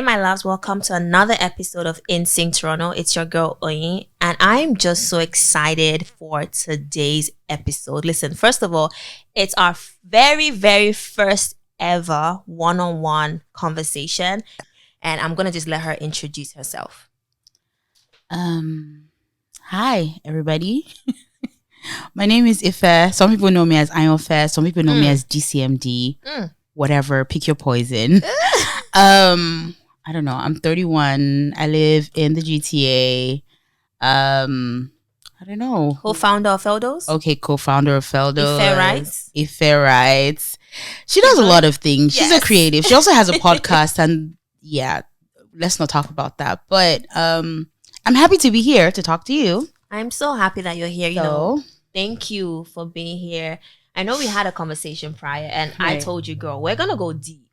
Hey, my loves, welcome to another episode of Insync Toronto. It's your girl, Oyin, and I'm just so excited for today's episode. Listen, first of all, it's our very, very first ever one-on-one conversation, and I'm going to just let her introduce herself. Hi, everybody. My name is Ife. Some people know me as IFE. Some people know me as DCMD. Whatever, pick your poison. I don't know. I'm 31. I live in the GTA. I don't know. Co-founder of Feldos? Okay, co-founder of Feldos. Ife Writes? Ife Writes. She does a lot of things. She's a creative. She also has a podcast, and yeah, let's not talk about that. But I'm happy to be here to talk to you. I'm so happy that you're here. You know, thank you for being here. I know we had a conversation prior, and I told you, girl, we're gonna go deep.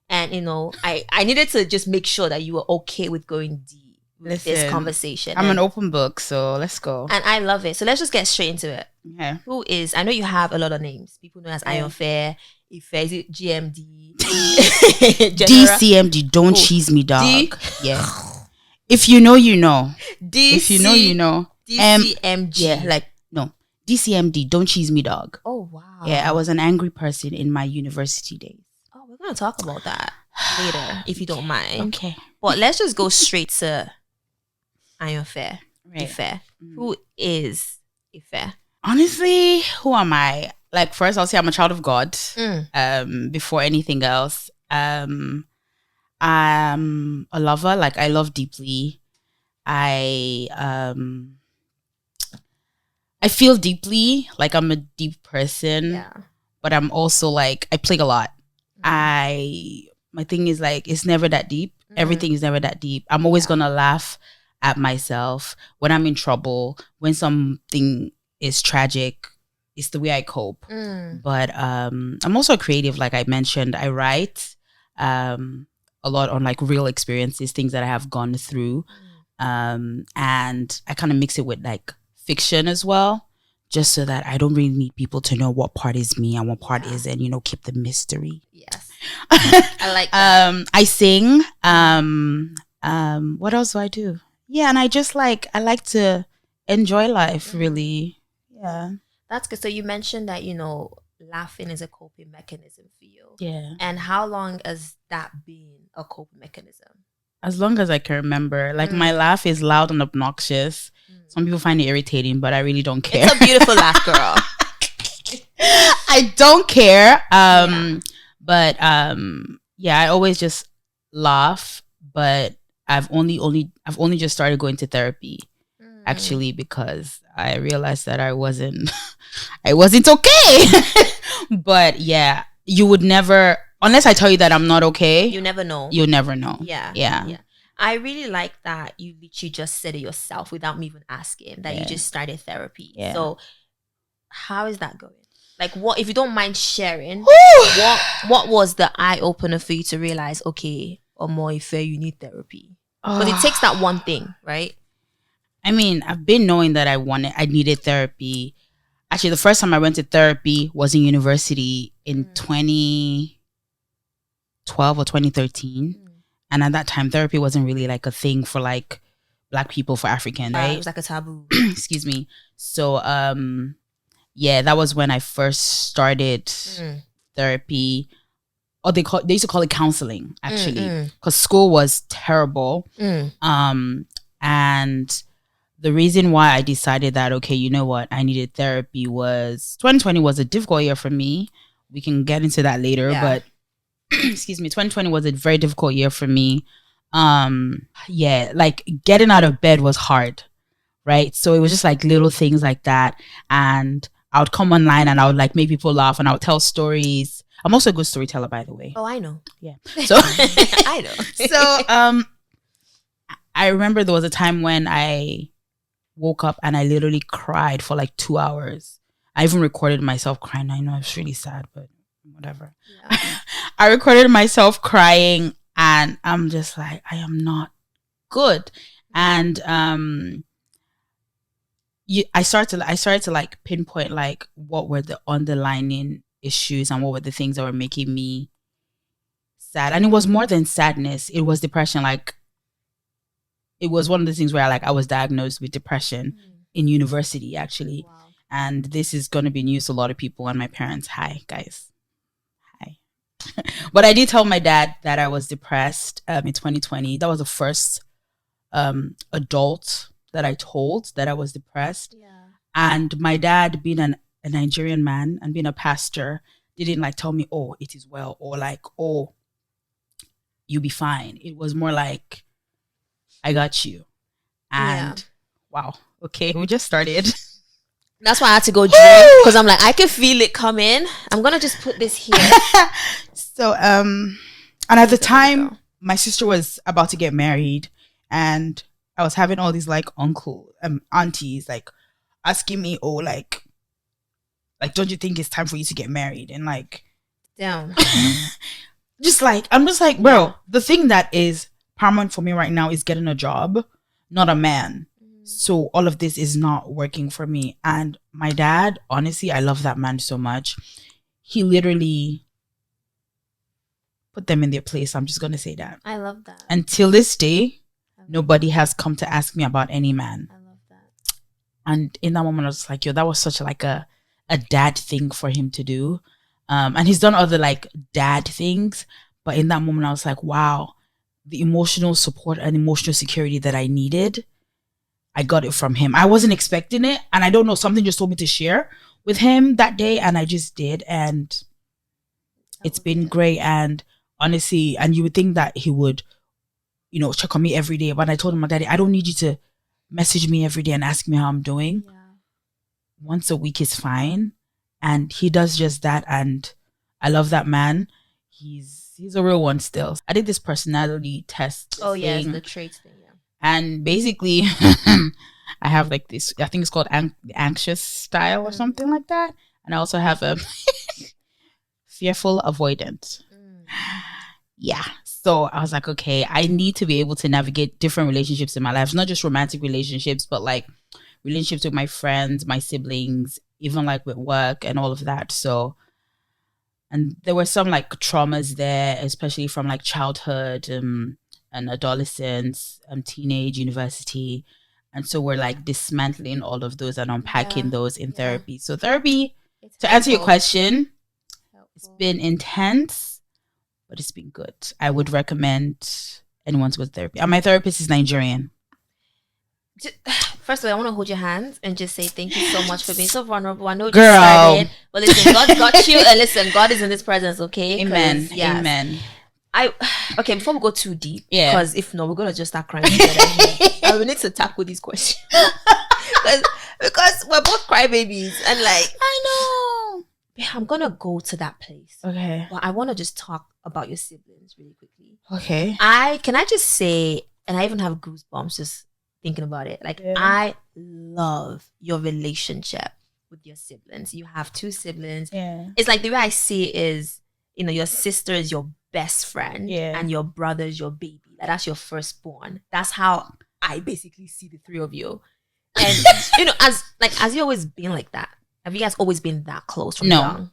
And, you know, I needed to just make sure that you were okay with going deep with this conversation. I'm an open book, so let's go. And I love it. So let's just get straight into it. Okay. Who is, I know you have a lot of names. People know as Iron Fair, Ife, is it GMD? DCMD, don't cheese me, dog. Yeah. If you know, you know. If you know, you know. DCMG. Yeah, like, no. DCMD, don't cheese me, dog. Oh, wow. Yeah, I was an angry person in my university days. We're going to talk about that later, if you don't mind. Okay. But let's just go straight to Iron Fair. Ife. Who is Ife? Honestly, who am I? Like, first, I'll say I'm a child of God. Before anything else. I'm a lover. Like, I love deeply. I feel deeply. Like, I'm a deep person. Yeah. But I'm also like, I play a lot. My thing is like, it's never that deep. Everything is never that deep. I'm always gonna laugh at myself when I'm in trouble, when something is tragic. It's the way I cope. But I'm also creative. Like I mentioned, I write a lot on like real experiences, things that I have gone through, and I kind of mix it with like fiction as well, just so that I don't really need people to know what part is me and what part isn't, you know, keep the mystery. Yes. I like that. I sing. What else do I do? Yeah, and I just like, I like to enjoy life, really. Yeah. That's good. So you mentioned that, you know, laughing is a coping mechanism for you. Yeah. And how long has that been a coping mechanism? As long as I can remember. Like my laugh is loud and obnoxious. Some people find it irritating, but I really don't care. It's a beautiful laugh, girl. I don't care. But yeah, I always just laugh. But I've only just started going to therapy, actually, because I realized that I wasn't okay. But yeah, you would never, unless I tell you that I'm not okay. You never know. You'll never know. Yeah. I really like that you literally just said it yourself without me even asking, that you just started therapy. Yeah. So how is that going? Like, what, if you don't mind sharing, what was the eye opener for you to realize, okay, or more Ife, you need therapy? But it takes that one thing, right? I mean, I've been knowing that I needed therapy. Actually, the first time I went to therapy was in university in 2012 or 2013. And at that time, therapy wasn't really like a thing for like Black people, for African, right? It was like a taboo. Excuse me. So, yeah, that was when I first started therapy. Or they used to call it counseling, actually, because school was terrible. And the reason why I decided that, okay, you know what, I needed therapy was 2020 was a difficult year for me. We can get into that later, but excuse me, 2020 was a very difficult year for me. Yeah, like getting out of bed was hard, right? So it was just like little things like that. And I would come online and I would like make people laugh and I would tell stories. I'm also a good storyteller, by the way. Oh, I know. Yeah. So I know. So I remember there was a time when I woke up and I literally cried for like 2 hours. I even recorded myself crying. I know it's really sad, but whatever. Yeah. I recorded myself crying and I'm just like, I am not good. And I started to like pinpoint like what were the underlying issues and what were the things that were making me sad. And it was more than sadness. It was depression. Like, it was one of the things where I was diagnosed with depression in university, actually. Wow. And this is going to be news to a lot of people and my parents. Hi, guys. Hi. But I did tell my dad that I was depressed in 2020. That was the first adult that I told that I was depressed. Yeah. And my dad, being a Nigerian man and being a pastor, didn't tell me, oh, it is well, or oh, you'll be fine. It was more like, I got you. And wow, okay, we just started. That's why I had to go drink, because I'm I can feel it coming. I'm gonna just put this here. So and at the time, my sister was about to get married, and I was having all these aunties asking me, oh, don't you think it's time for you to get married? And damn. I'm just bro, the thing that is paramount for me right now is getting a job, not a man. So all of this is not working for me. And my dad, honestly, I love that man so much. He literally put them in their place. I'm just going to say that. I love that. Until this day, nobody has come to ask me about any man. I love that. And in that moment, I was yo, that was such a dad thing for him to do. And he's done other dad things. But in that moment, I was wow, the emotional support and emotional security that I needed, I got it from him. I wasn't expecting it. And I don't know, something just told me to share with him that day. And I just did. And it's been great. And honestly, and you would think that he would, check on me every day. But I told him, my daddy, I don't need you to message me every day and ask me how I'm doing. Yeah. Once a week is fine. And he does just that. And I love that man. He's a real one still. I did this personality test. Oh, yeah, the traits thing, yeah. And basically, I have this, I think it's called anxious style or something like that. And I also have a fearful avoidant. Yeah. So I was okay, I need to be able to navigate different relationships in my life. Not just romantic relationships, but relationships with my friends, my siblings, even with work and all of that. So, and there were some traumas there, especially from childhood and adolescence, teenage, university. And so we're dismantling all of those and unpacking those in therapy. So therapy, to answer your question, it's been intense, but it's been good. I would recommend anyone to go to therapy. And my therapist is Nigerian. First of all, I want to hold your hands and just say thank you so much for being so vulnerable. I know you Girl. started, but listen, God got you, and listen, God is in this presence, okay? Amen. Yes. Amen. Okay, before we go too deep, because if not, we're gonna just start crying together here. And we need to tackle these questions because we're both crybabies, and I know. I'm gonna go to that place. Okay. But I want to just talk about your siblings really quickly. Okay. Can I just say, and I even have goosebumps just thinking about it. I love your relationship with your siblings. You have 2 siblings. Yeah. It's the way I see it is, your sister is your best friend, and your brother is your baby. That's your firstborn. That's how I basically see the 3 of you. And as you always been like that? Have you guys always been that close from young?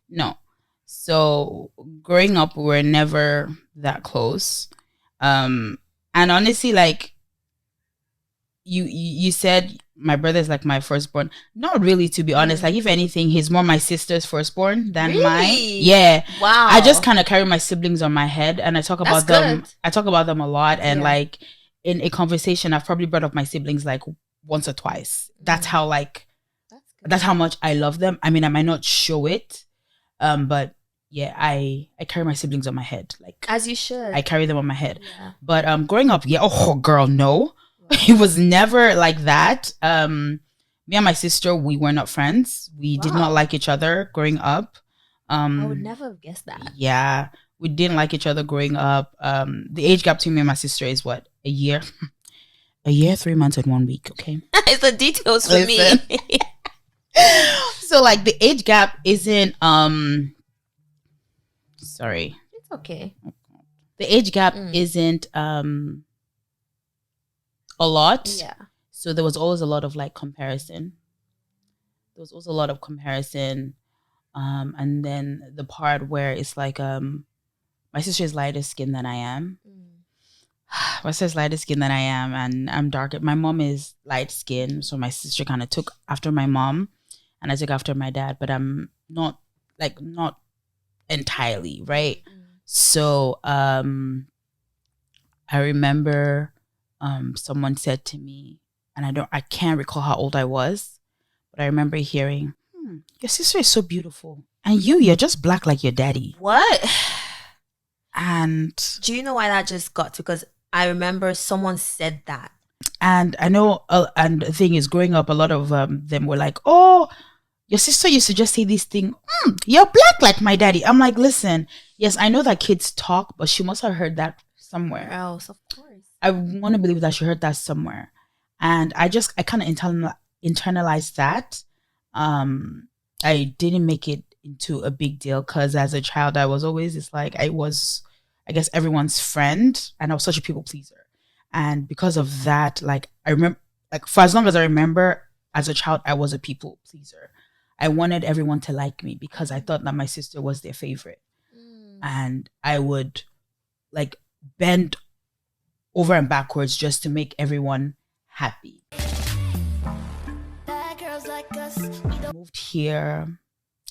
No. So growing up, we were never that close. And honestly, you said my brother's my firstborn. Not really, to be honest. If anything, he's more my sister's firstborn than mine. Yeah. Wow. I just kind of carry my siblings on my head, and I talk about them. I talk about them a lot, and in a conversation, I've probably brought up my siblings once or twice. That's how that's how much I love them. I mean, I might not show it, but yeah, I carry my siblings on my head. As you should. I carry them on my head. Yeah. But growing up, oh girl, no. It was never like that. Me and my sister, we were not friends. We did not like each other growing up. I would never have guessed that. Yeah, we didn't like each other growing up. The age gap between me and my sister is what? A year? A year, 3 months, and 1 week. Okay. It's the details for me. So the age gap isn't sorry. It's okay. The age gap isn't a lot. Yeah. So there was always a lot of comparison. There was also a lot of comparison. And then the part where it's my sister is lighter skinned than I am. My sister is lighter skinned than I am, and I'm darker. My mom is light skinned, so my sister kind of took after my mom, and I took after my dad. But I'm not entirely, right? So I remember someone said to me, and I can't recall how old I was, but I remember hearing, your sister is so beautiful, and you're just black like your daddy. What? And do you know why that just got to? Because I remember someone said that. And I know, and the thing is, growing up, a lot of them were like, oh, your sister used to just say this thing, you're black like my daddy. I'm like, listen, yes, I know that kids talk, but she must have heard that somewhere else, of course. I want to believe that she heard that somewhere. And I kind of internalized that. I didn't make it into a big deal because as a child, I was always, it's like, I was, I guess, everyone's friend, and I was such a people pleaser. And because of that, like, I remember, like, for as long as I remember, as a child, I was a people pleaser. I wanted everyone to like me because I thought that my sister was their favorite. And I would, like, bend over and backwards just to make everyone happy. We moved here.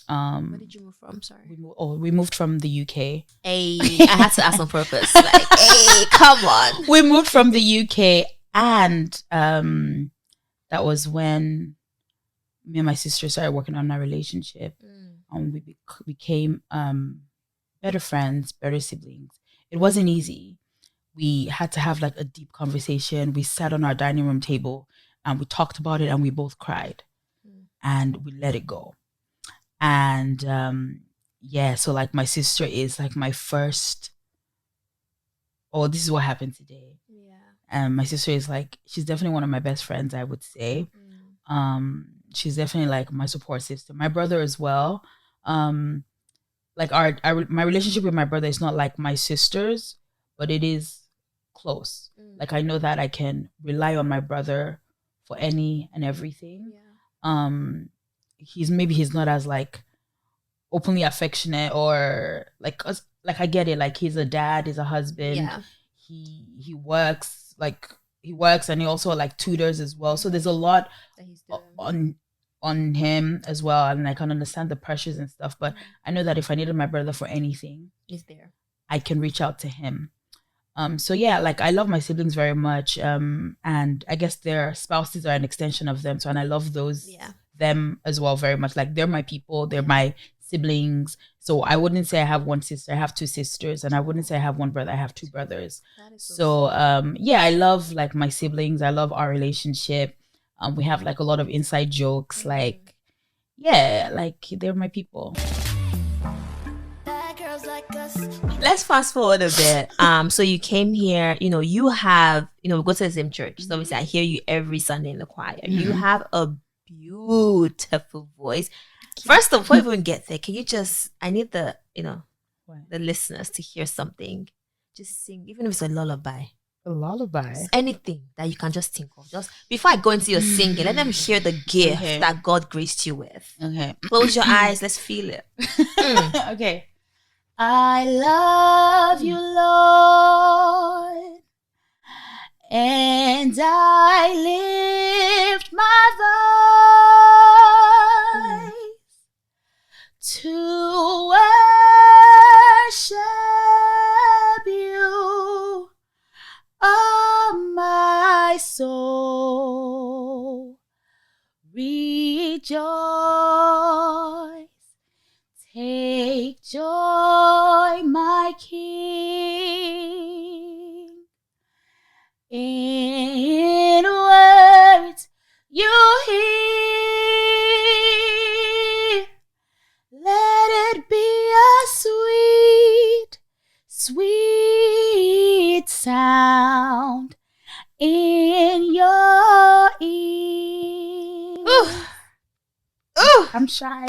Where did you move from? Sorry. We moved from the UK. Hey, I had to ask on purpose. Like, hey, come on. We moved from the UK, and that was when me and my sister started working on our relationship. We became better friends, better siblings. It wasn't easy. We had to have like a deep conversation. We sat on our dining room table and we talked about it, and we both cried and we let it go. And so like my sister is like my first, this is what happened today. And my sister is like, she's definitely one of my best friends, I would say. She's definitely like my support system. My brother as well. Like my relationship with my brother is not like my sister's, but it is close. Like, I know that I can rely on my brother for any and everything. He's not as like openly affectionate, or like I get it, like he's a dad, he's a husband, he works, and he also like tutors as well, so there's a lot that he's doing on him as well, and I can understand the pressures and stuff, but I know that if I needed my brother for anything, he's there. I can reach out to him. So yeah, like I love my siblings very much, and I guess their spouses are an extension of them, and I love them as well very much. Like, they're my people, they're my siblings. So I wouldn't say I have one sister, I have two sisters, and I wouldn't say I have one brother, I have two brothers. So I love like my siblings, I love our relationship. We have like a lot of inside jokes, like they're my people. Let's fast forward a bit. So you came here, you we go to the same church. So obviously I hear you every Sunday in the choir. You have a beautiful voice. First of all, before we even get there, can you I need the listeners to hear something. Just sing, even if it's a lullaby. A lullaby? Just anything that you can just think of. Just before I go into your singing, let them hear the gift that God graced you with. Okay. Close your eyes, let's feel it. Okay. I love you, Lord, and I lift my voice to worship you, oh my soul, rejoice. Take joy, my King, in words you hear. Let it be a sweet, sweet sound in your ear. Ooh. I'm shy.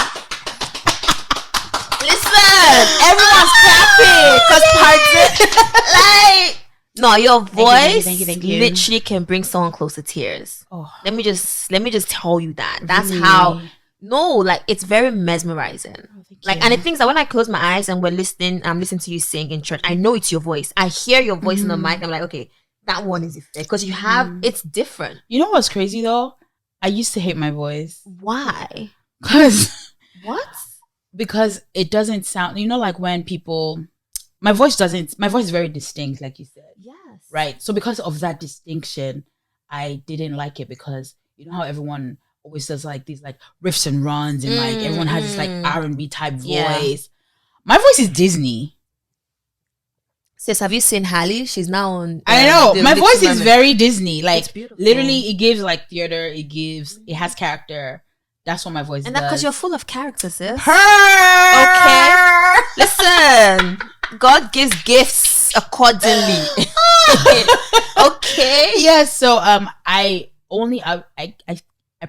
Listen, everyone's clapping because no, your voice thank you. literally can bring someone close to tears. Oh. Let me just tell you that. That's how No, like it's very mesmerizing. Like, and the things that when I close my eyes and I'm listening to you sing in church, I know it's your voice. I hear your voice in the mic. I'm like, okay, that one is effect because you have it's different. You know what's crazy though? I used to hate my voice. Why? Because what? Because it doesn't sound. You know, like when people, my voice is very distinct, like you said. Yes. Right. So because of that distinction, I didn't like it because you know how everyone always does like these like riffs and runs and like everyone has this like R&B type voice. Yeah. My voice is Disney. Sis, have you seen Halle? She's now on. I know my voice is very Disney. Like literally, it gives like theater. It has character. That's what my voice and does. And because you're full of character, sis. Okay. Listen, God gives gifts accordingly. Okay. Yeah. So I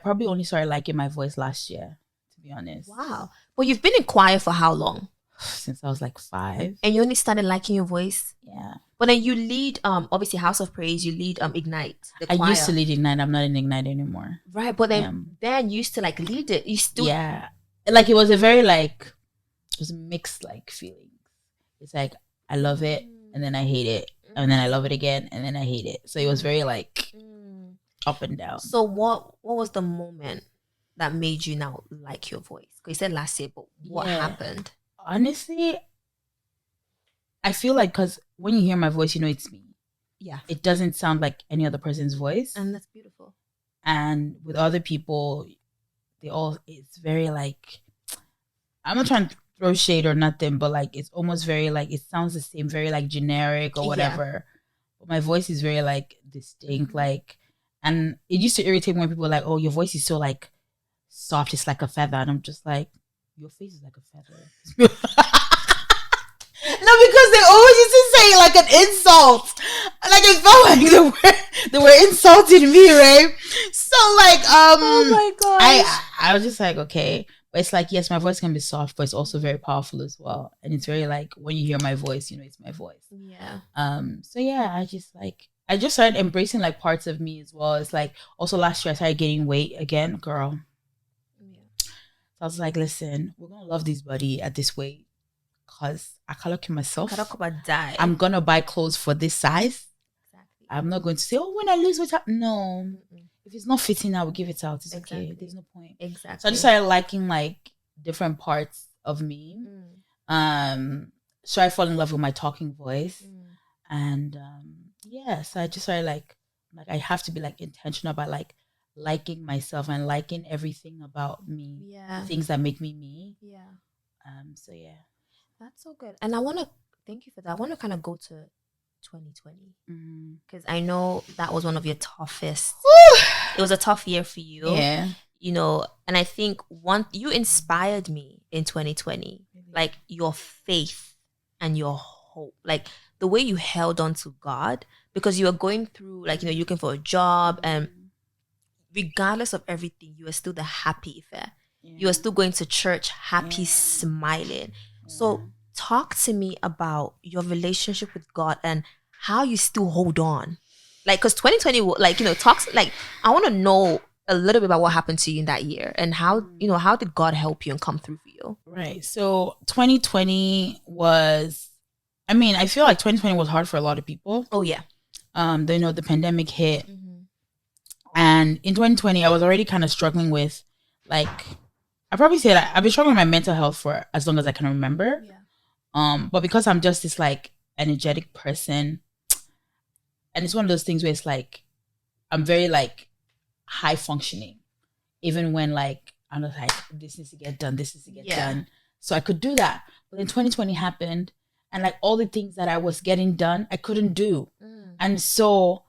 probably only started liking my voice last year, to be honest. Wow. Well, you've been in choir for how long? Since I was like 5. And you only started liking your voice? Yeah. But then you lead obviously House of Praise, you lead Ignite. I used to lead Ignite. I'm not in Ignite anymore. Right, but then Ben used to like lead it. You still like it was a very like it was mixed like feelings. It's like I love it and then I hate it. And then I love it again and then I hate it. So it was very like up and down. So what was the moment that made you now like your voice? Because you said last year, but what happened? Honestly, I feel like because when you hear my voice, you know it's me. Yeah. It doesn't sound like any other person's voice. And that's beautiful. And with other people, it's very like, I'm not trying to throw shade or nothing, but like it's almost very like, it sounds the same, very like generic or whatever. Yeah. But my voice is very like distinct, like, and it used to irritate me when people were like, oh, your voice is so like soft, it's like a feather. And I'm just like, your face is like a feather. No, because they always used to say like an insult. Like it felt like they were insulting me, right? So like oh my god, I was just like, okay. But it's like, yes, my voice can be soft, but it's also very powerful as well. And it's very like when you hear my voice, you know it's my voice. Yeah. So yeah, I just started embracing like parts of me as well. It's like also last year I started gaining weight again, girl. I was like, listen, we're gonna love this body at this weight, cause I can't look at myself. I'm gonna buy clothes for this size. Exactly. I'm not going to say, oh, when I lose weight, no. If it's not fitting, I will give it out. It's okay. There's no point. Exactly. So I just started liking like different parts of me. So I fall in love with my talking voice, and so I just started like I have to be like intentional about like liking myself and liking everything about me, things that make me. So yeah, that's so good. And I want to thank you for that. I want to kind of go to 2020 because I know that was one of your toughest. It was a tough year for you. Yeah, you know, and I think you inspired me in 2020, like your faith and your hope, like the way you held on to God, because you were going through like, you know, you're looking for a job and regardless of everything, you are still the happy Ife. Yeah. You are still going to church, happy, smiling. Yeah. So talk to me about your relationship with God and how you still hold on. Like, because 2020, like, you know, I want to know a little bit about what happened to you in that year and how, you know, how did God help you and come through for you? Right. So 2020 was, I mean, I feel like 2020 was hard for a lot of people. Oh, yeah. You know, the pandemic hit. And in 2020, I was already kind of struggling with, like, I probably say that I've been struggling with my mental health for as long as I can remember. Yeah. But because I'm just this, like, energetic person, and it's one of those things where it's, like, I'm very, like, high functioning. Even when, like, I'm just like, this needs to get done, this needs to get done. So I could do that. But then 2020 happened, and, like, all the things that I was getting done, I couldn't do. And so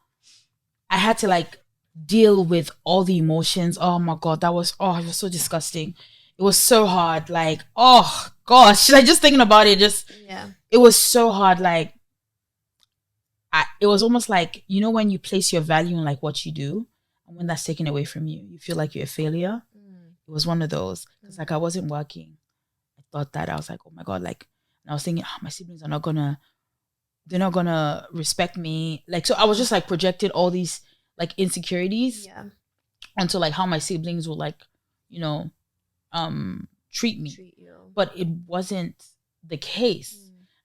I had to, like, deal with all the emotions. Oh my god, it was so disgusting. It was so hard. Like, oh gosh, like just thinking about it, it was so hard. Like, it was almost like, you know, when you place your value in like what you do, and when that's taken away from you, you feel like you're a failure. It was one of those. Because like I wasn't working. I thought that I was like, oh my god, like, and I was thinking, my siblings are they're not gonna respect me. Like, so I was just like projected all these like insecurities onto like how my siblings will like, you know, treat me. But it wasn't the case.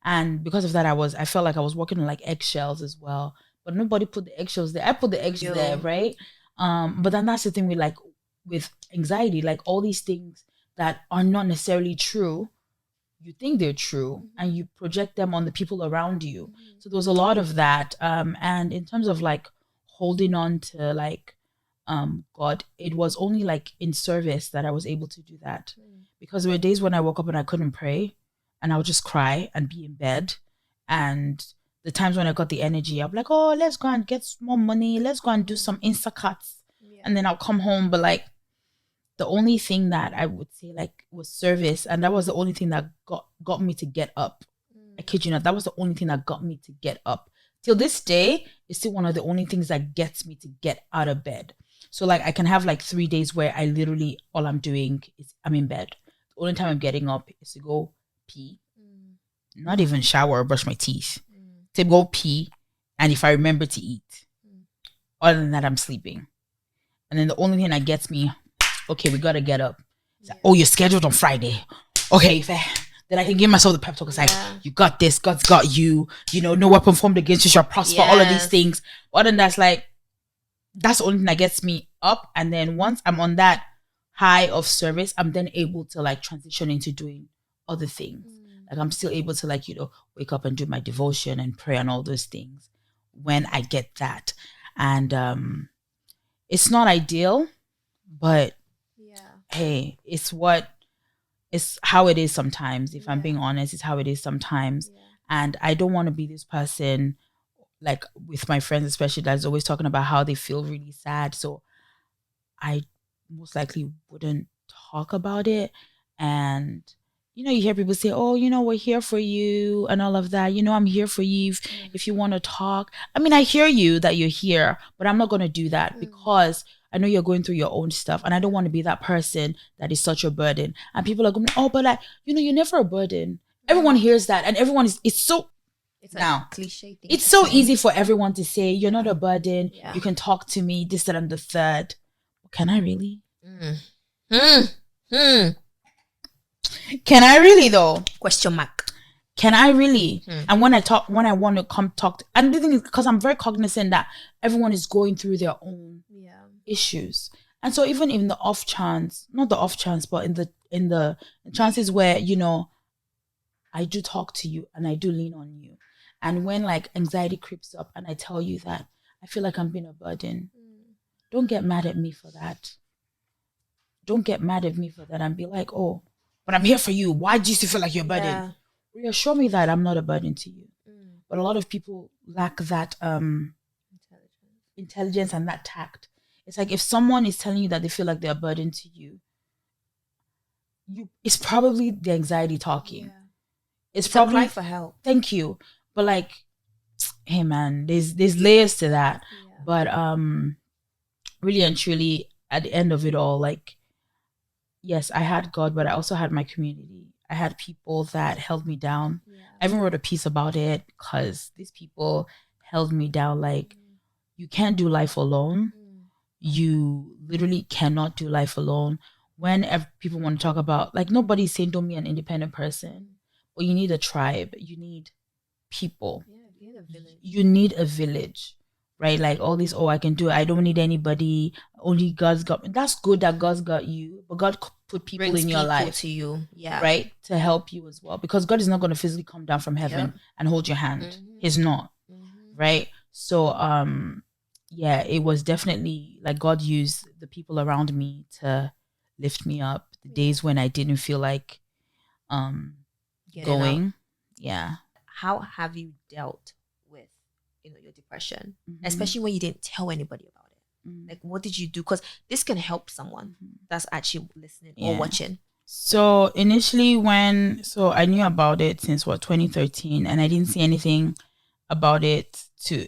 And because of that, I felt like I was walking on like eggshells as well. But nobody put the eggshells there. I put the eggs there, right? But then that's the thing with anxiety, like all these things that are not necessarily true, you think they're true, and you project them on the people around you. So there was a lot of that. And in terms of like holding on to like God, it was only like in service that I was able to do that. Because there were days when I woke up and I couldn't pray, and I would just cry and be in bed. And the times when I got the energy, I'd be like, oh, let's go and get more money. Let's go and do some Instacarts. And then I'll come home. But like the only thing that I would say like was service. And that was the only thing that got me to get up. I kid you not. That was the only thing that got me to get up. Till this day, it's still one of the only things that gets me to get out of bed. So like I can have like 3 days where I literally, all I'm doing is I'm in bed. The only time I'm getting up is to go pee. Not even shower or brush my teeth. To go pee, and if I remember to eat. Other than that, I'm sleeping. And then the only thing that gets me, okay, we gotta get up. Like, oh, you're scheduled on Friday. Okay, fair. Then I can give myself the pep talk. It's like, you got this, God's got you. You know, no weapon formed against you shall prosper. All of these things. Other than that's like, that's the only thing that gets me up. And then once I'm on that high of service, I'm then able to like transition into doing other things. Like I'm still able to like, wake up and do my devotion and pray and all those things when I get that. And it's not ideal, but hey, it's how it is sometimes. If I'm being honest, it's how it is sometimes. And I don't want to be this person like with my friends, especially, that's always talking about how they feel really sad. So I most likely wouldn't talk about it. And you hear people say, oh, we're here for you and all of that. I'm here for you if you want to talk. I mean, I hear you that you're here, but I'm not going to do that because I know you're going through your own stuff. And I don't want to be that person that is such a burden. And people are going, oh, but like, you're never a burden. Everyone hears that. And everyone it's now a cliche thing. It's so easy for everyone to say, you're not a burden. You can talk to me, this, that, and the third. Can I really? Can I really though? Question mark. Can I really? And when I want to come talk, and the thing is, because I'm very cognizant that everyone is going through their own issues. And so even in the off chance, not the off chance, but in the chances where, I do talk to you and I do lean on you. And when like anxiety creeps up and I tell you that I feel like I'm being a burden, don't get mad at me for that. Don't get mad at me for that and be like, oh, but I'm here for you. Why do you still feel like you're a burden? Reassure me that I'm not a burden to you. But a lot of people lack that intelligence and that tact. It's like if someone is telling you that they feel like they're a burden to you, it's probably the anxiety talking. It's probably cry for help. Thank you. But like, hey man, there's layers to that. But really and truly, at the end of it all, like, yes, I had God, but I also had my community. I had people that held me down. I even wrote a piece about it because these people held me down. Like, you can't do life alone. You literally cannot do life alone. Whenever people want to talk about, like, nobody's saying don't be an independent person, but you need a tribe. You need people. You need a village. You need a village. Right? Like all these, I can do it. I don't need anybody. Only God's got me. That's good that God's got you, but God put people in your life to you, right, to help you as well. Because God is not going to physically come down from heaven and hold your hand. He's not, right? So, it was definitely like God used the people around me to lift me up. The days when I didn't feel like going, How have you dealt with your depression, especially when you didn't tell anybody about it? Like, what did you do? Because this can help someone that's actually listening or watching. So initially I knew about it since 2013, and I didn't see anything about it to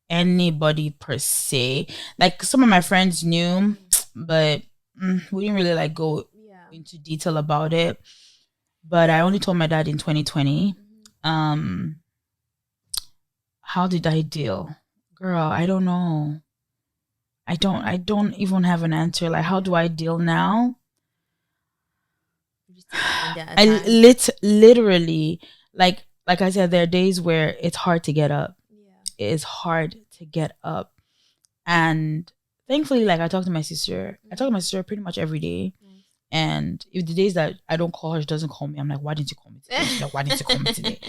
anybody per se. Like some of my friends knew, but we didn't really like go into detail about it. But I only told my dad in 2020. How did I deal? Girl, I don't know. I don't even have an answer. Like, how do I deal now? literally, like I said, there are days where it's hard to get up. Yeah. It is hard to get up. And thankfully, like I talk to my sister. I talk to my sister pretty much every day. And if the days that I don't call her, she doesn't call me, I'm like, why didn't you call me today? She's like, why didn't you call me today?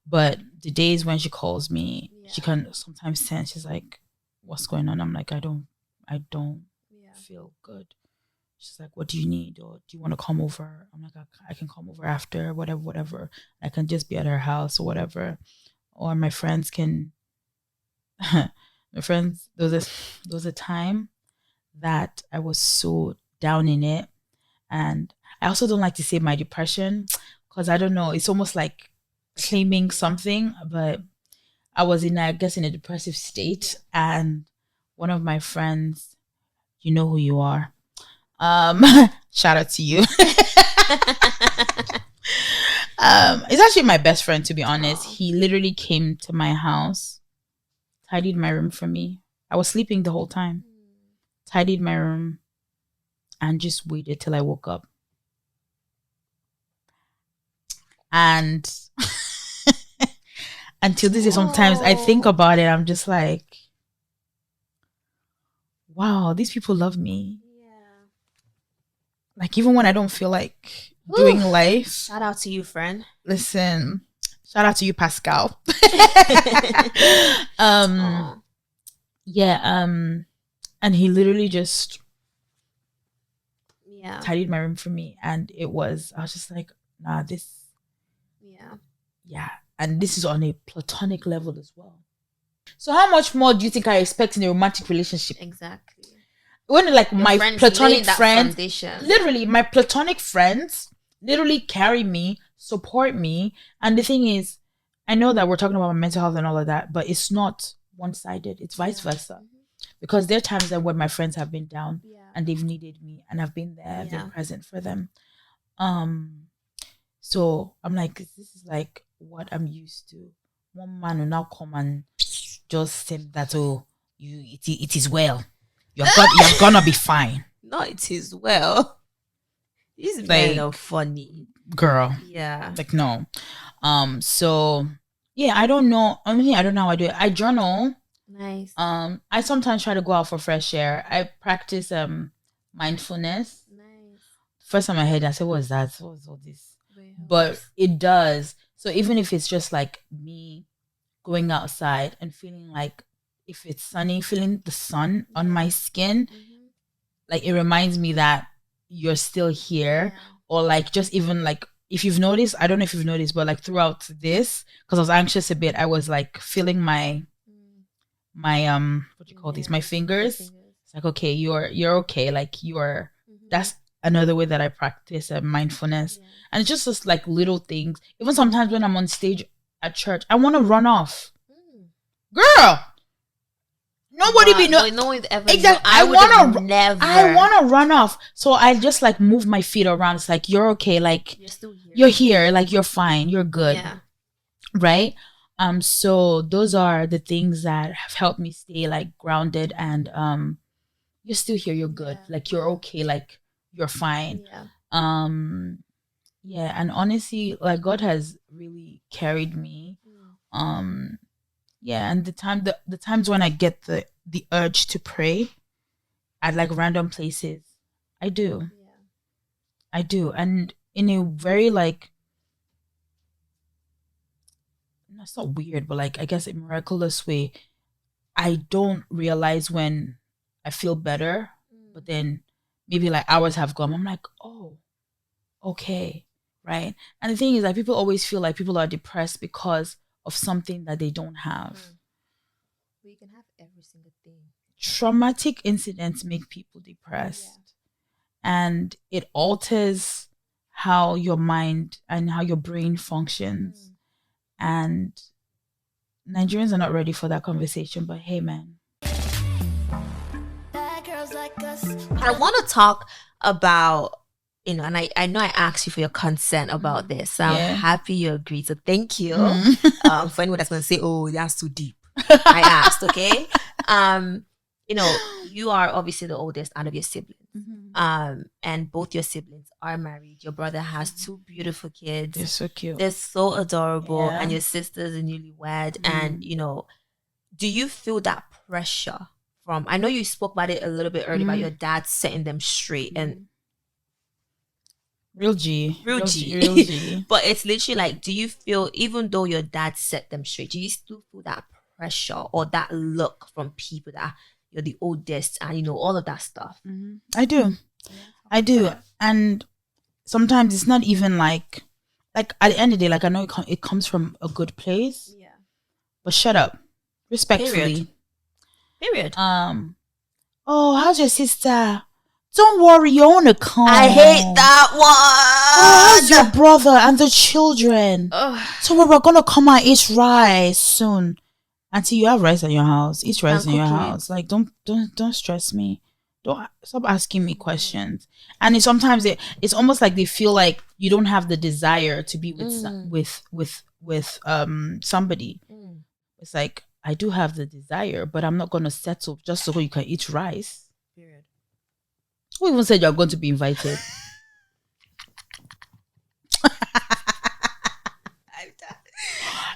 But the days when she calls me, she can sometimes sense, she's like, what's going on? I'm like, I don't feel good. She's like, what do you need? Or do you want to come over? I'm like, I can come over after, whatever. I can just be at her house or whatever. Or my friends can, my friends, there was a time that I was so down in it. And I also don't like to say my depression because I don't know, it's almost like claiming something, but I was in a depressive state. And one of my friends, you know who you are. Shout out to you. It's actually my best friend, to be honest. He literally came to my house, tidied my room for me. I was sleeping the whole time. Tidied my room and just waited till I woke up. And until this day, sometimes I think about it, I'm just like, wow, these people love me. Yeah. Like, even when I don't feel like doing life. Shout out to you, friend. Listen, shout out to you, Pascal. And he literally just tidied my room for me. And I was just like, nah, this. Yeah. And this is on a platonic level as well. So how much more do you think I expect in a romantic relationship? Exactly. When like your my platonic friends, literally my platonic friends literally carry me, support me. And the thing is, I know that we're talking about mental health and all of that, but it's not one-sided. It's vice versa. Because there are times that when my friends have been down and they've needed me and I've been there, I've been present for them. So I'm like, this is like what I'm used to. One man will now come and just say that, it is well. You're gonna be fine. No, it is well. These men are funny. Girl. Yeah. Like, no. So yeah, I don't know. I don't know how I do it. I journal. Nice. I sometimes try to go out for fresh air. I practice mindfulness. Nice. First time I heard it, I said, what is that? What is all this? But it does. So even if it's just like me going outside and feeling like, if it's sunny, feeling the sun on my skin, like it reminds me that you're still here. Or like, just even like, if you've noticed, I don't know if you've noticed, but like throughout this, because I was anxious a bit, I was like feeling my what do you call these, my fingers. It's like, okay, you're okay, like you're that's another way that I practice mindfulness. And it's just like little things. Even sometimes when I'm on stage at church, I want to run off. Girl, nobody be no one ever. Exactly. I want to run off. So I just like move my feet around. It's like, you're okay. Like you're still here. You're here. Like you're fine. You're good. Yeah. Right. So those are the things that have helped me stay like grounded and you're still here. You're good. Yeah. Like you're okay. Like you're fine. Yeah. Yeah. And honestly, like God has really carried me. Yeah, and the times when I get the urge to pray at like random places, I do. Yeah. I do. And in a very like, it's not weird, but like I guess a miraculous way, I don't realize when I feel better, but then maybe like hours have gone. I'm like, oh, okay, right? And the thing is that people always feel like people are depressed because of something that they don't have. We can have every single thing. Traumatic incidents make people depressed. And it alters how your mind and how your brain functions. And Nigerians are not ready for that conversation, but hey, man. I want to talk about, and I know I asked you for your consent about this. So I'm happy you agreed. So thank you. For anyone that's going to say, oh, that's too deep. I asked, okay? you know, you are obviously the oldest out of your siblings. And both your siblings are married. Your brother has 2 beautiful kids. They're so cute. They're so adorable. Yeah. And your sister's a newlywed. And, you know, do you feel that pressure from, I know you spoke about it a little bit earlier about your dad setting them straight and real G. But it's literally like, do you feel, even though your dad set them straight, do you still feel that pressure or that look from people that you're the oldest and, you know, all of that stuff? I do. And sometimes it's not even like at the end of the day, like, I know it comes from a good place. Yeah. But shut up. Respectfully. Period. Oh, how's your sister? Don't worry, you're on a come. I hate that one. Oh, how's your brother and the children? So we're gonna come and eat rice soon. Until you have rice in your house, eat rice in your house. Like, don't stress me. Don't stop asking me questions. And sometimes it's almost like they feel like you don't have the desire to be with somebody. It's like, I do have the desire, but I'm not gonna settle just so you can eat rice. Period. Who even said you're going to be invited?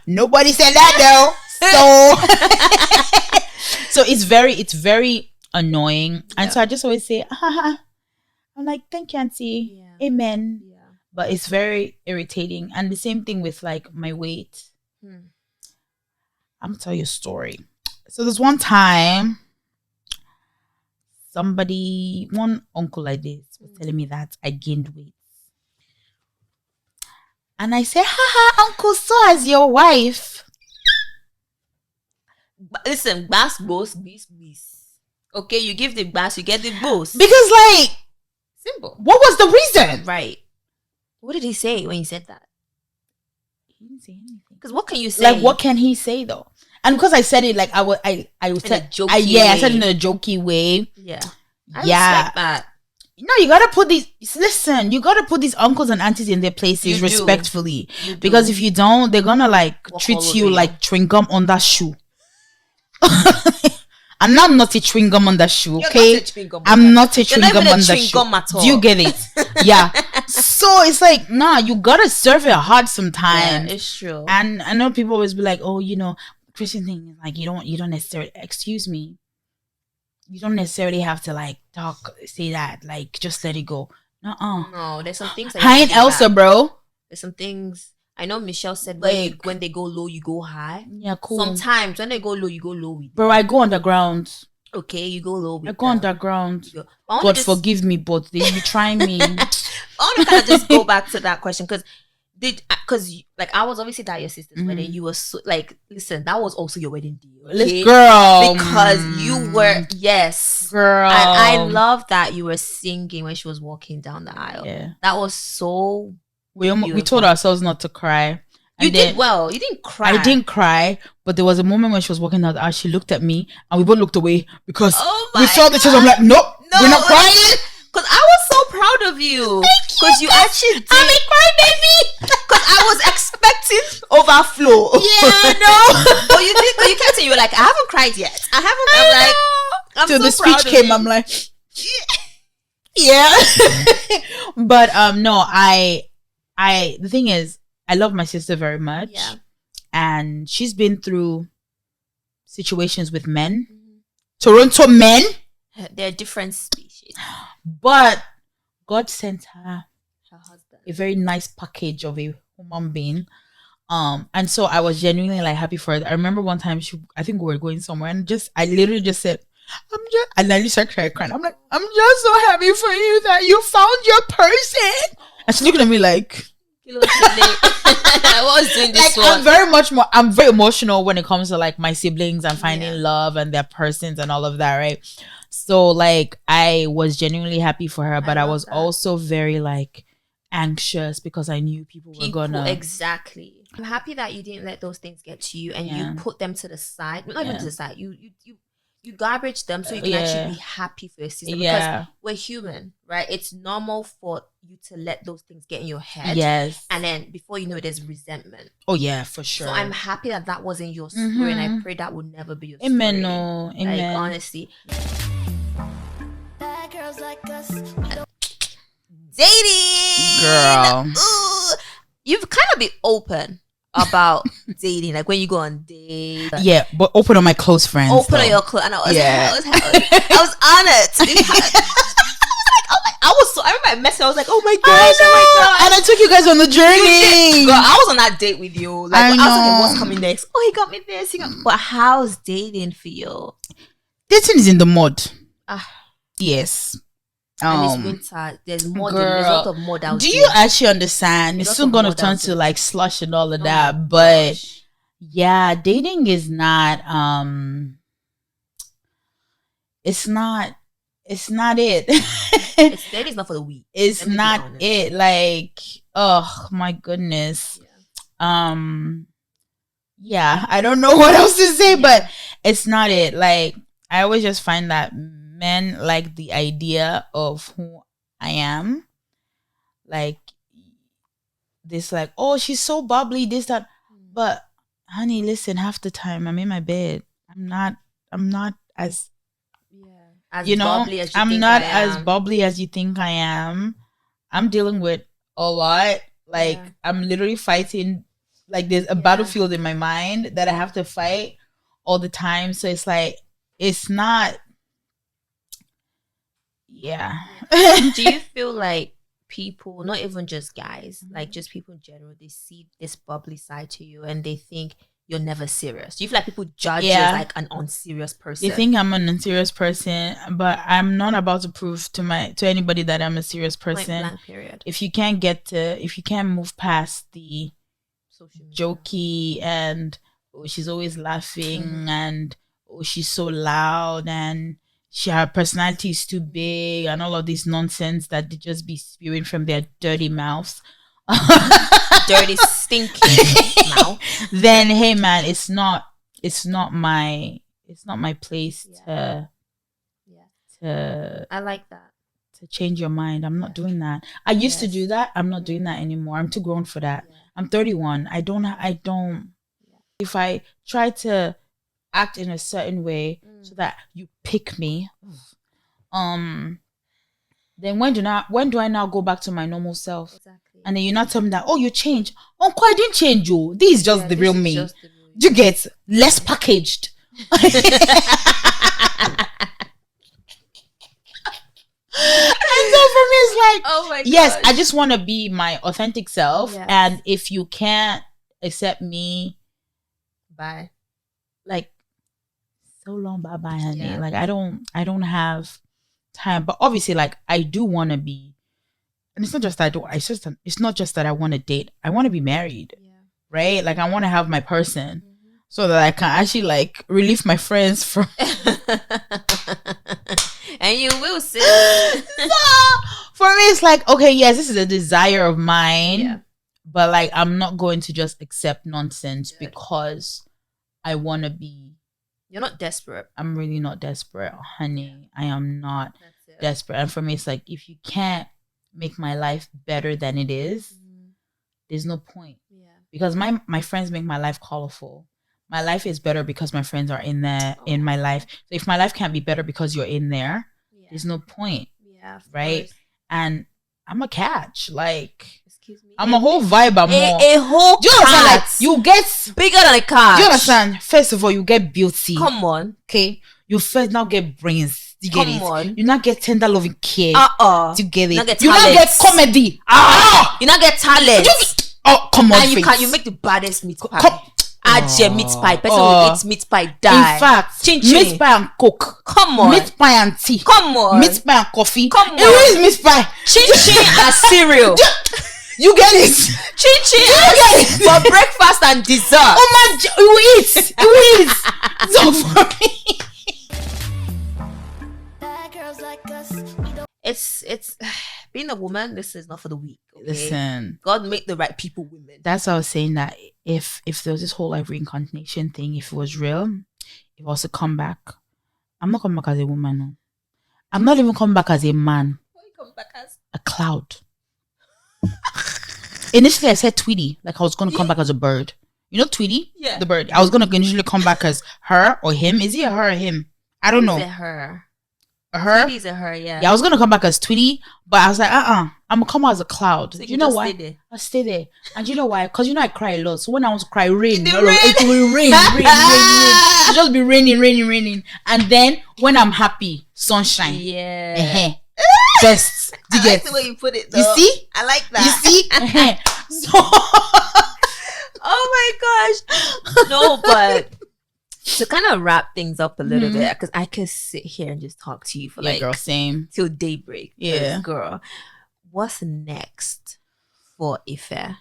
Nobody said that though. So it's very annoying. And so I just always say, I'm like, thank you, auntie. Yeah. Amen. Yeah. But it's very irritating. And the same thing with like my weight. I'm gonna tell you a story. So there's one time one uncle like this was telling me that I gained weight. And I said, uncle, so has your wife. Listen, bass boss, bis. Okay, you give the bass, you get the boss. Because like, simple. What was the reason? Right. What did he say when he said that? He didn't say anything. Because what can you say? Like, what can he say though? And because I said it like I said it in a jokey way. Yeah. I respect that. No, you gotta put these uncles and aunties in their places respectfully. Because if you don't, they're gonna like treat you like chewing gum on that shoe. And I'm not a chewing gum on that shoe, okay? I'm not a chewing gum on that shoe. Do you get it? Yeah. So it's like, nah, you gotta serve it hard sometimes. Yeah, it's true. And I know people always be like, oh, you know, Christian thing is like, you don't necessarily, excuse me, you don't necessarily have to like say that, like, just let it go. No, there's some things. Hi and Elsa, bro. There's some things. I know Michelle said like, when they go low, you go high. Yeah, cool. Sometimes when they go low, you go low with bro, I go underground. Okay, you go low with I go underground. God forgive me, but they be trying me. I want to kind of just go back to that question because like I was obviously at your sister's wedding. You were so, like, listen, that was also your wedding deal, okay? Girl, because you were girl, and I love that you were singing when she was walking down the aisle. Yeah, that was so. We told ourselves not to cry. You did well. You didn't cry. I didn't cry, but there was a moment when she was walking down the aisle. She looked at me, and we both looked away because we felt each other. I'm like, nope, we're not crying. Because I was so proud of you. Because you actually did. I'm a crybaby. Because I was expecting overflow. Yeah, no. But you did. But you kept saying, you were like, I haven't cried yet. I'm till so the speech came. You. I'm like, yeah. But no, the thing is, I love my sister very much. Yeah. And she's been through situations with men. Toronto men. They're different species. But God sent her husband a very nice package of a human being. And so I was genuinely like happy for her. I remember one time I think we were going somewhere and I literally just said, and I just started crying. I'm like, I'm just so happy for you that you found your person. And she's looking at me like, I was doing this like, I'm very emotional when it comes to like my siblings and finding love and their persons and all of that, right? So like I was genuinely happy for her, but I was also very like anxious because I knew people were gonna. Exactly. I'm happy that you didn't let those things get to you and you put them to the side. Not even to the side. You you garbage them so you can actually be happy for your sister, because we're human, right? It's normal for you to let those things get in your head, and then before you know it, there's resentment. Oh yeah, for sure. So I'm happy that wasn't your story, and I pray that would never be your Amen. story. No, amen. Like, honestly, dating, girl. Ooh, you've kind of been open about dating, like when you go on dates. Yeah, but open on my close friends. Open on your close, and I was honored. I remember I messaged. I was like, "Oh my gosh, and I took you guys on the journey. Girl, I was on that date with you. Like, I was like, what's coming next? Oh, he got me this. But how's dating for you? Dating is in the mud. Yes. And it's winter. There's mud. There's a lot of mud out there. Do you actually understand? It's soon gonna turn to like slush and all of that. But yeah, dating is not. It's not it. Dating's not for the weak. It's not it. Like, oh my goodness. Yeah, I don't know what else to say, but it's not it. Like, I always just find that men like the idea of who I am. Like, this, like, oh, she's so bubbly, this, that. But honey, listen, half the time I'm in my bed. I'm not as bubbly as I'm not as bubbly as you think I am. I'm dealing with a lot. Like, I'm literally fighting. Like, there's a battlefield in my mind that I have to fight all the time. So it's like, it's not. Yeah. Do you feel like people, not even just guys, like just people in general, they see this bubbly side to you and they think you're never serious? Do you feel like people judge you as like an unserious person? They think I'm an unserious person, but I'm not about to prove to anybody that I'm a serious person. Blank period. If you can't move past the jokey and she's always laughing and she's so loud and her personality is too big and all of this nonsense that they just be spewing from their dirty mouths. Dirty stinking mouth. Then hey man, it's not my place to I like that. To change your mind. I'm not doing that. I used to do that. I'm not doing that anymore. I'm too grown for that. I'm 31. I don't if I try to act in a certain way so that you pick me, then when do I now go back to my normal self? Exactly. And then you're not telling me that, oh, you changed. Uncle, I didn't change you. This is just the real me. You get less packaged. And so for me, it's like, oh my gosh. Yes, I just want to be my authentic self. Yes. And if you can't accept me, bye. Like, so long, bye bye, honey. Yeah. Like, I don't have time. But obviously, like, I do want to be, and it's not just that it's not just that I want to date. I want to be married. Yeah. Right? Like, I want to have my person so that I can actually like relieve my friends from and you will see. So for me, it's like, okay, yes, this is a desire of mine, but like, I'm not going to just accept nonsense because I want to be. You're not desperate. I'm really not desperate, honey. I am not desperate. And for me, it's like, if you can't make my life better than it is, there's no point. Yeah. Because my friends make my life colorful. My life is better because my friends are in there in my life. So if my life can't be better because you're in there, there's no point. Yeah. Right? Course. And I'm a catch. Like, excuse me. I'm a whole vibe. A whole do you understand? Like, you get bigger than a car. Do you understand? First of all, you get beauty. Come on. Okay. You first now get brains. You get Come on. You not get tender loving care. You get it. You not get comedy. You not get talent. Oh, come on. And you make the baddest meat pie. Add meat pie. Person who eats meat pie die. In fact, meat pie and coke. Come on. Meat pie and tea. Come on. Meat pie and coffee. Come on. Where is meat pie? Chin and cereal. You get it. Chin for breakfast and dessert. Oh my! You eat. You eat. So for me, it's being a woman. This is not for the weak. Okay? Listen, God made the right people women. That's why I was saying that if there was this whole like reincarnation thing, if it was real, if I was to come back, I'm not coming back as a woman. No. I'm not even coming back as a man. What you come back as? A cloud. Initially, I said Tweety, like I was going to come back as a bird. You know Tweety? Yeah. The bird. I was going to initially come back as her or him. Is he a her or him? I don't know. Is it her? A her? Tweety's a her, yeah. Yeah, I was going to come back as Tweety, but I was like, I'm going to come out as a cloud. So you know why? I'll stay there. And you know why? Because you know I cry a lot. So when I want to cry, rain. It will rain. It'll just be raining. And then when I'm happy, sunshine. Yeah. Best. I like the way you put it, though. You see? I like that. You see? So oh my gosh. No, but to kind of wrap things up a little bit, because I could sit here and just talk to you for girl, same. till daybreak. Yeah. Girl, what's next for IFE?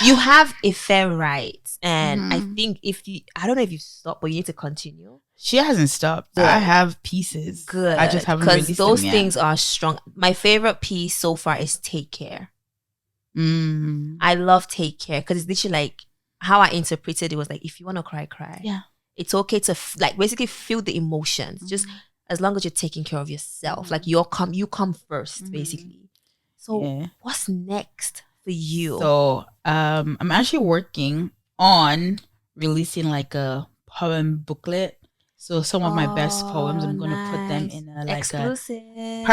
You have IFE rights. And I think I don't know if you stopped, but you need to continue. She hasn't stopped. Good. I have pieces. Good. I just haven't released them yet. Because those things are strong. My favorite piece so far is Take Care. I love Take Care because it's literally like how I interpreted it was like, if you want to cry, cry. Yeah. It's okay to like basically feel the emotions. Just as long as you're taking care of yourself. Like you come first, basically. So what's next for you? So I'm actually working on releasing like a poem booklet. So some of my best poems, I'm gonna put them in a like exclusive.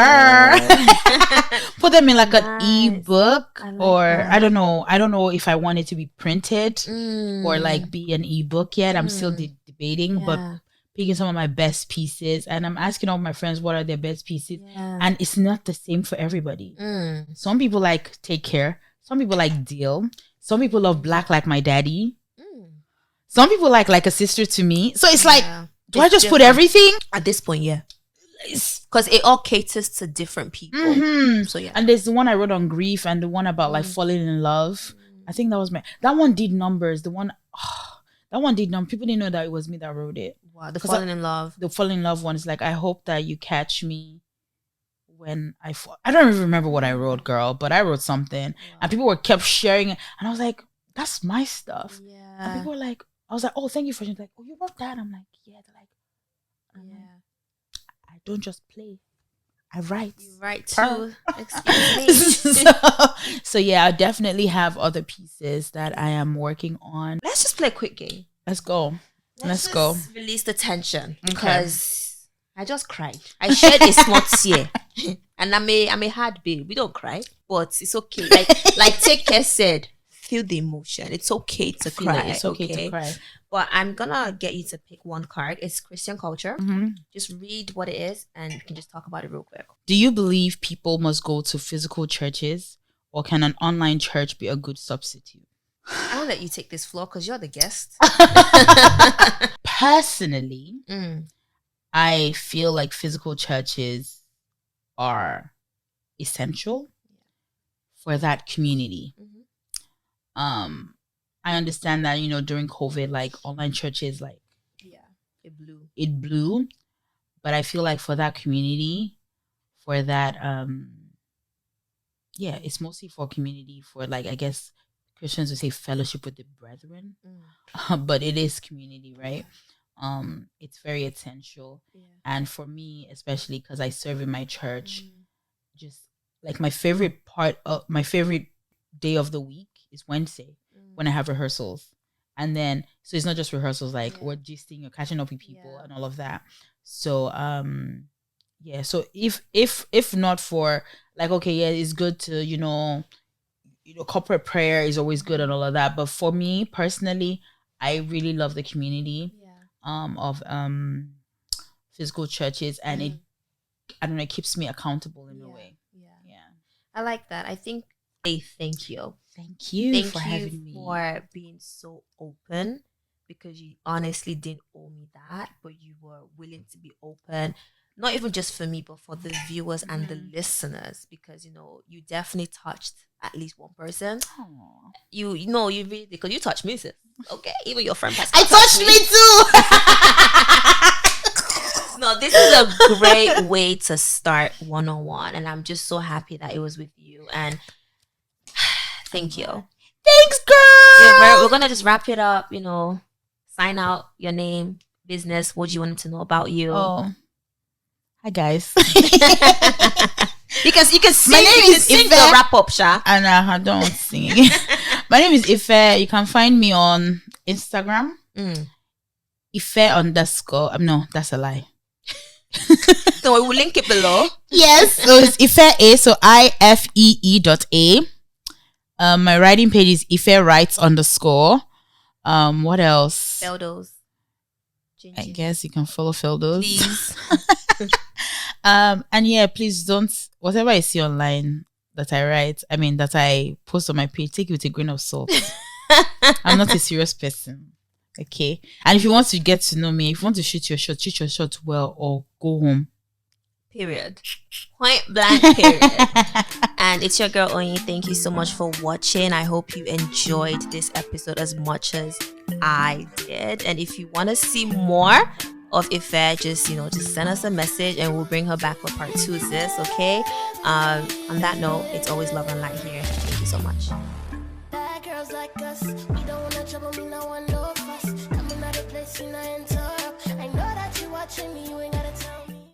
Put them in like an ebook, or that. I don't know if I want it to be printed or like be an ebook yet. I'm still debating, but picking some of my best pieces, and I'm asking all my friends what are their best pieces, and it's not the same for everybody. Some people like Take Care. Some people like Deal. Some people love Black Like My Daddy. Some people like a sister to me. So it's like. Do I just put everything? At this point, yeah. Because it all caters to different people. So yeah. And there's the one I wrote on grief and the one about like falling in love. I think that was that one did numbers. That one did numbers. People didn't know that it was me that wrote it. Wow, the falling in love. The falling in love one is like, I hope that you catch me when I fall. I don't even remember what I wrote, girl, but I wrote something. And people kept sharing it. And I was like, that's my stuff. Yeah. And people were like, I was like, oh, thank you for sharing. Like, oh, you wrote that? I'm like, yeah. They're like, I don't just play. I write. You write too. Excuse me. So yeah, I definitely have other pieces that I am working on. Let's just play a quick game. Let's go. Let's go. Release the tension because I just cried. I shared a small tear, and I'm a hard babe. We don't cry, but it's okay. Like Take Care said. Feel the emotion. It's okay to cry. It's okay to cry. But I'm gonna get you to pick one card. It's Christian culture. Just read what it is and you can just talk about it real quick. Do you believe people must go to physical churches, or can an online church be a good substitute? I'll let you take this floor because you're the guest. Personally, I feel like physical churches are essential for that community. I understand that, during COVID, like online churches, like it blew, but I feel like for that community, for that it's mostly for community, for like, I guess Christians would say fellowship with the brethren, but it is community, right? It's very essential, and for me especially because I serve in my church, just like my favorite day of the week is Wednesday when I have rehearsals. And then, so it's not just rehearsals, like we're gisting, you're catching up with people and all of that. So, so if not for like, okay, it's good to, corporate prayer is always good and all of that. But for me personally, I really love the community of physical churches, and it keeps me accountable in a way. Yeah. I like that. I think thank you. Thank you for having me. For being so open, because you honestly didn't owe me that, but you were willing to be open, not even just for me, but for the viewers and the listeners, because you definitely touched at least one person. Aww. You really, because you touched me, sis. Okay, even your friend I touched me too. No, this is a great way to start one-on-one, and I'm just so happy that it was with you. And thank you. Thanks, girl. We're gonna just wrap it up. Sign out your name. business? What do you want them to know about you? Oh, hi guys. You can sing. My name is sing Ife. the wrap up, Sha. And I don't sing. My name is Ife. You can find me on Instagram. Ife_. No, that's a lie. So we will link it below. Yes. So it's Ife A. So IFEE.A. My writing page is Ife Writes _. What else? Feldos. I guess you can follow Feldos. Please. And yeah, please don't, whatever I see online that I write, that I post on my page, take it with a grain of salt. I'm not a serious person. Okay. And if you want to get to know me, if you want to shoot your shot well, or go home. Period. Point blank period. And it's your girl Oyin. Thank you so much for watching. I hope you enjoyed this episode as much as I did. And if you want to see more of Ife, just send us a message and we'll bring her back for part 2 of this, okay? On that note, it's always love and light here. Thank you so much. Bad girls like us, we don't want no trouble, we don't want no fuss. Coming out of place, you know, interrupt. I know that you watching me, you ain't gotta tell